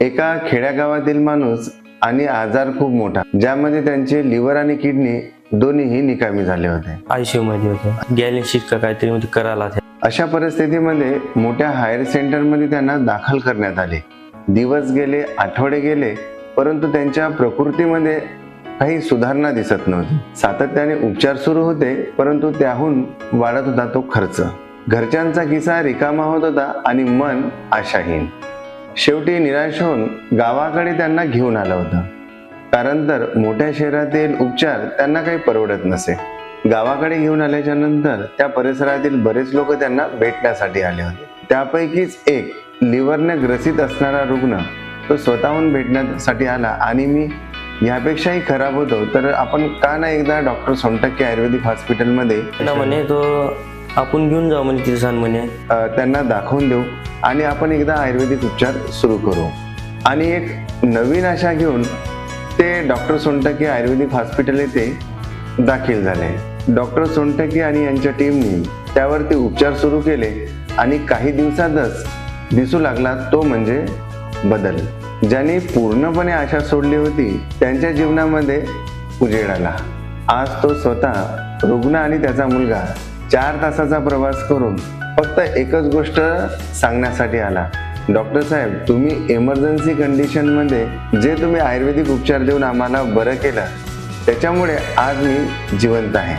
एका खेड्यागावातील माणूस आणि आजार खूप मोठा, ज्यामध्ये त्यांचे लिव्हर आणि किडनी दोन्हीही निकामी झाले होते. आयसीयू मध्ये होते. गॅलेन्सिक का काहीतरी मध्ये करायला. अशा परिस्थितीमध्ये मोठ्या हायर सेंटरमध्ये त्यांना दाखल करण्यात आले. दिवस गेले, आठवडे गेले, परंतु त्यांच्या प्रकृतीमध्ये काही सुधारणा दिसत नव्हती. सातत्याने उपचार सुरू होते, परंतु त्याहून वाढत होता तो खर्च. घरच्यांचा खिसा रिकामा होत होता आणि मन आशाहीन. शेवटी निराश होऊन गावाकडे त्यांना घेऊन आलं होतं. कारण तर मोठ्या शहरातील उपचार त्यांना काही परवडत नसे. गावाकडे घेऊन आल्याच्या नंतर त्या परिसरातील बरेच लोक त्यांना भेटण्यासाठी आले होते. त्यापैकीच एक लिव्हरने ग्रसित असणारा रुग्ण तो स्वतःहून भेटण्यासाठी आला आणि मी यापेक्षाही खराब होतो, तर आपण का नाही एकदा डॉक्टर सोनटक्के आयुर्वेदिक हॉस्पिटलमध्ये म्हणे तो आपण घेऊन जाऊ म्हणे तिथे म्हणे त्यांना दाखवून देऊ आणि आपण एकदा आयुर्वेदिक उपचार सुरू करू. आणि एक नवीन आशा घेऊन ते डॉक्टर सोनटक्के आयुर्वेदिक हॉस्पिटल येथे दाखल झाले. डॉक्टर सोनटक्के आणि यांच्या टीमने त्यावरती उपचार सुरू केले आणि काही दिवसातच दिसू लागला तो म्हणजे बदल. ज्यांनी पूर्णपणे आशा सोडली होती त्यांच्या जीवनामध्ये उजेड आला. आज तो स्वतः रुग्ण आणि त्याचा मुलगा 4 तासाचा प्रवास करून फक्त एकच गोष्ट सांगण्यासाठी आला, डॉक्टर साहेब, तुम्ही इमर्जन्सी कंडिशनमध्ये जे तुम्ही आयुर्वेदिक उपचार देऊन आम्हाला बरं केलं, त्याच्यामुळे आज मी जिवंत आहे.